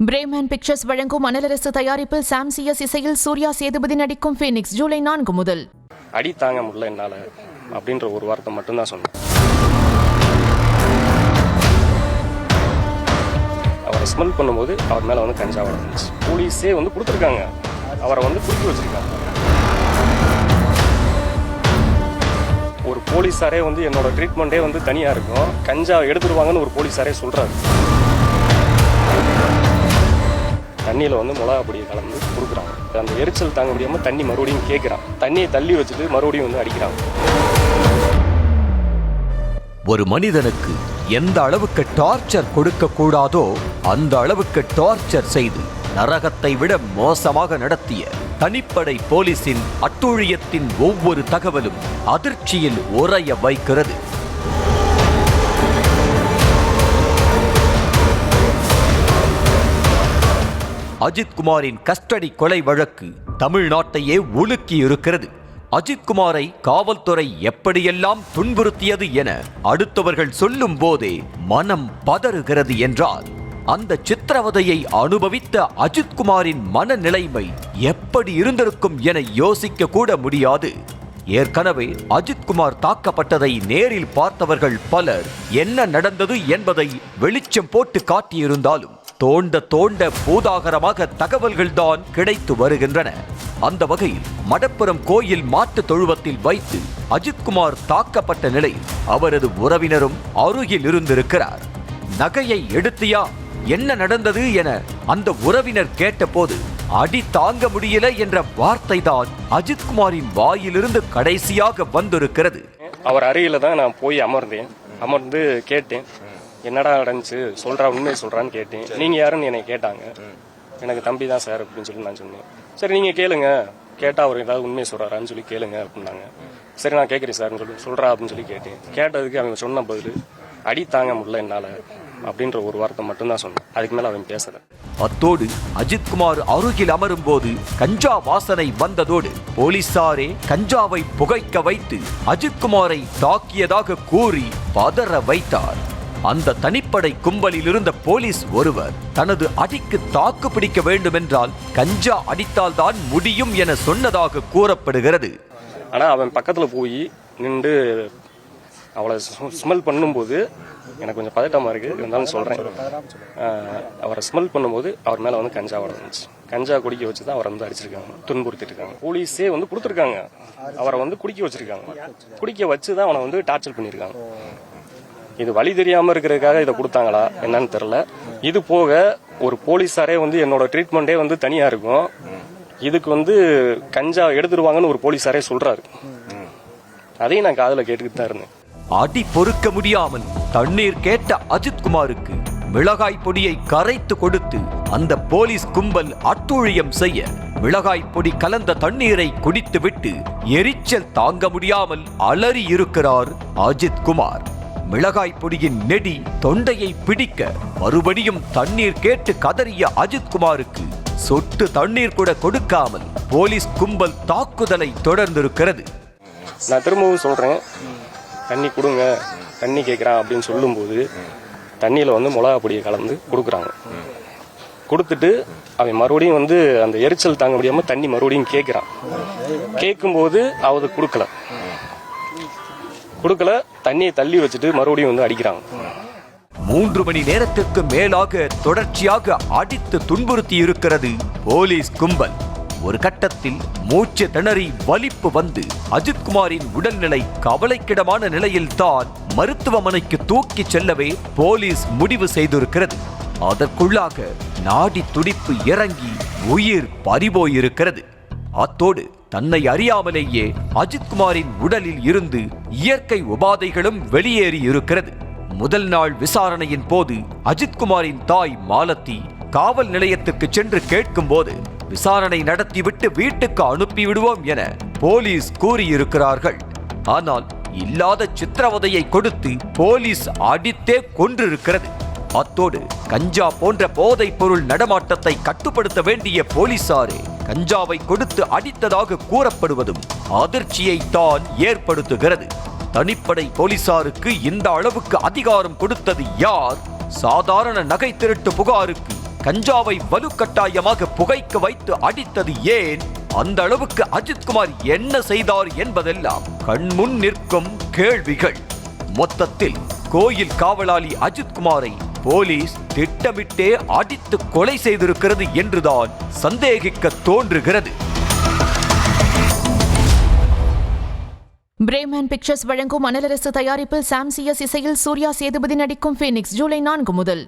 Bremen pictures வழங்கும் அனலரசு தயாரிப்பில் சாம் CS இசையில் சூர்யா சேதுபதி நடிக்கும் ஃபீனிக்ஸ் ஜூலை 4 முதல். அடி தாங்க முடியல என்னால அப்படின்ற ஒரு வார்த்தை மட்டும்தான் சொன்னேன். அவரை ஸ்மெல் பண்ணும்போது அவர் மேலே வந்து கஞ்சா வளர்ந்துச்சு. போலீஸே வந்து கொடுத்துருக்காங்க, அவரை வந்து குடிக்க வச்சிருக்காங்க. ஒரு போலீஸாரே வந்து என்னோட ட்ரீட்மெண்ட்டே வந்து தனியாக இருக்கும், கஞ்சா எடுத்துருவாங்கன்னு ஒரு போலீஸாரே சொல்கிறாரு. தண்ணியில் வந்து மிளகா பொடியை கலந்து கொடுக்குறாங்க. அந்த எரிச்சல் தாங்க முடியாமல் தண்ணி மறுபடியும் கேட்குறான். தண்ணியை தள்ளி வச்சுட்டு மறுபடியும் வந்து அடிக்கிறாங்க. ஒரு மனிதனுக்கு எந்த அளவுக்கு டார்ச்சர் கொடுக்க கூடாதோ அந்த அளவுக்கு டார்ச்சர் செய்து நரகத்தை விட மோசமாக நடத்திய தனிப்படை போலீசின் அட்டூழியத்தின் ஒவ்வொரு தகவலும் அதிர்ச்சியில் உறைய வைக்கிறது. அஜித்குமாரின் கஸ்டடி கொலை வழக்கு தமிழ்நாட்டையே உலுக்கி இருக்கிறது. அஜித்குமாரை காவல்துறை எப்படியெல்லாம் துன்புறுத்தியது என அடுத்தவர்கள் சொல்லும் போதே மனம் பதறுகிறது என்றால், அந்த சித்திரவதையை அனுபவித்த அஜித்குமாரின் மனநிலைமை எப்படி இருந்திருக்கும் என யோசிக்க கூட முடியாது. ஏற்கனவே அஜித்குமார் தாக்கப்பட்டதை நேரில் பார்த்தவர்கள் பலர் என்ன நடந்தது என்பதை வெளிச்சம் போட்டு காட்டியிருந்தாலும் தோண்ட தோண்ட பூதாகரமாக தகவல்கள் தான் கிடைத்து வருகின்றன. அந்த வகையில் மடப்புரம் கோயில் மாட்டு தொழுவத்தில் வைத்து அஜித்குமார் தாக்கப்பட்ட நிலையில் அவரது உறவினரும் அருகில் இருந்திருக்கிறார். நகையை எடுத்தியா, என்ன நடந்தது என அந்த உறவினர் கேட்டபோது அடி தாங்க முடியல என்ற வார்த்தை தான் அஜித்குமாரின் வாயிலிருந்து கடைசியாக வந்திருக்கிறது. அவர் அருகில தான் நான் போய் அமர்ந்து கேட்டேன், என்னடா நடந்துச்சு சொல்றா, உண்மையை சொல்றான்னு கேட்டேன். நீங்க யாருன்னு என்னை கேட்டாங்க. எனக்கு தம்பி தான் சார் அப்படின்னு சொல்லி நான் சொன்னேன். சரி நீங்க கேளுங்க, கேட்டா அவர் ஏதாவது உண்மையை சொல்றாரான்னு சொல்லி கேளுங்க அப்படின்னாங்க. சரி நான் கேட்குறேன் சார்னு சொல்லி சொல்றா அப்படின்னு சொல்லி கேட்டேன். கேட்டதுக்கு அவங்க சொன்ன பதில் அடி தாங்க முடியல என்னால அப்படின்ற ஒரு வார்த்தை மட்டும்தான் சொன்னேன். அதுக்கு மேல அவன் பேசல. அத்தோடு அஜித்குமார் அருகில் அமரும் போது கஞ்சா வாசனை வந்ததோடு போலீசாரே கஞ்சாவை புகைக்க வைத்து அஜித்குமாரை தாக்கியதாக கூறி பதற வைத்தார். அந்த தனிப்படை கும்பலில் இருந்த போலீஸ் ஒருவர் தனது அடிக்கு தாக்கு பிடிக்க வேண்டும் என்றால் கஞ்சா அடித்தால் தான் முடியும் என சொன்னதாக கூறப்படுகிறது. ஆனா அவன் பக்கத்துல போய் நின்று அவளை ஸ்மெல் பண்ணும்போது எனக்கு கொஞ்சம் பதட்டமா இருக்கு, இருந்தாலும் சொல்றேன். அவரை ஸ்மெல் பண்ணும்போது அவர் மேல வந்து கஞ்சா வளர்ந்துச்சு. கஞ்சா குடிக்க வச்சுதான் அவரை வந்து அடிச்சிருக்காங்க, துன்புறுத்திட்டு இருக்காங்க. போலீஸே வந்து கொடுத்துருக்காங்க, அவரை வந்து குடிக்க வச்சிருக்காங்க. குடிக்க வச்சுதான் அவனை வந்து டார்ச்சர் பண்ணிருக்காங்க. இது வழி தெரியாம இருக்கிறதுக்காக இதை கொடுத்தாங்களா என்னன்னு தெரியல. இது போக ஒரு போலீஸாரே வந்து என்னோட ட்ரீட்மெண்ட்டே வந்து தனியா இருக்கும், இதுக்கு வந்து கஞ்சா எடுத்துருவாங்கன்னு ஒரு போலீஸாரே சொல்றாரு. அதையும் நான் காதுல கேட்டுக்கிட்டு தான் இருந்தேன். அடி பொறுக்க முடியாமல் தண்ணீர் கேட்ட அஜித்குமாருக்கு மிளகாய் பொடியை கரைத்து கொடுத்து அந்த போலீஸ் கும்பல் அட்டூழியம் செய்ய மிளகாய் பொடி கலந்த தண்ணீரை குடித்துவிட்டு எரிச்சல் தாங்க முடியாமல் அலறி இருக்கிறார் அஜித்குமார். மிளகாய் பொடியின் நெடி தொண்டையை பிடிக்க மறுபடியும் தண்ணீர் கேட்டு கதறிய அஜித்குமாருக்கு சொட்டு தண்ணீர் கூட கொடுக்காமல் போலீஸ் கும்பல் தாக்குதலை தொடர்ந்திருக்கிறது. நான் திரும்பவும் சொல்றேன், தண்ணி கொடுங்க, தண்ணி கேட்குறான் அப்படின்னு சொல்லும்போது தண்ணியில் வந்து மிளகா பொடியை கலந்து கொடுக்குறாங்க. கொடுத்துட்டு அவன் மறுபடியும் வந்து அந்த எரிச்சல் தாங்க முடியாமல் தண்ணி மறுபடியும் கேட்குறான். கேட்கும்போது அவரு கொடுக்கல, தண்ணியை தள்ளி வச்சுட்டு மறுபடியும் வந்து அடிக்கிறாங்க. 3 மணி நேரத்திற்கு மேலாக தொடர்ச்சியாக அடித்து துன்புறுத்தி இருக்கிறது போலீஸ் கும்பல். ஒரு கட்டத்தில் மூச்சு திணறி வலிப்பு வந்து அஜித்குமாரின் உடல்நிலை கவலைக்கிடமான நிலையில் தான் மருத்துவமனைக்கு தூக்கி செல்லவே போலீஸ் முடிவு செய்திருக்கிறது. அதற்குள்ளாக நாடி துடிப்பு இறங்கி உயிர் பறிபோயிருக்கிறது. அத்தோடு தன்னை அறியாமலேயே அஜித்குமாரின் உடலில் இருந்து இயற்கை உபாதைகளும் வெளியேறி இருக்கிறது. முதல் நாள் விசாரணையின் போது அஜித்குமாரின் தாய் மாலத்தி காவல் நிலையத்துக்கு சென்று கேட்கும் போது விசாரணை நடத்திவிட்டு வீட்டுக்கு அனுப்பிவிடுவோம் என போலீஸ் கூறியிருக்கிறார்கள். ஆனால் இல்லாத சித்திரவதையை கொடுத்து போலீஸ் அடித்தே கொன்றிருக்கிறது. அத்தோடு கஞ்சா போன்ற போதைப் பொருள் நடமாட்டத்தை கட்டுப்படுத்த வேண்டிய போலீசாரே கஞ்சாவை கொடுத்து அடித்ததாக கூறப்படுவதும் அதிர்ச்சியை தான் ஏற்படுத்துகிறது. தனிப்படை போலீசாருக்கு இந்த அளவுக்கு அதிகாரம் கொடுத்தது யார்? சாதாரண நகை திருட்டு புகாருக்கு கஞ்சாவை வலுக்கட்டாயமாக புகைக்க வைத்து அடித்தது ஏன்? அந்த அளவுக்கு அஜித்குமார் என்ன செய்தார் என்பதெல்லாம் கண்முன் நிற்கும் கேள்விகள். மொத்தத்தில் கோயில் காவலாளி அஜித்குமாரை போலீஸ் திட்டமிட்டே அடித்து கொலை செய்திருக்கிறது என்றுதான் சந்தேகிக்க தோன்றுகிறது. பிரேமன் பிக்சர்ஸ் வழங்கும் மணலரசு தயாரிப்பில் சாம் சிஎஸ் இசையில் சூர்யா சேதுபதி நடிக்கும் ஃபீனிக்ஸ் ஜூலை 4 முதல்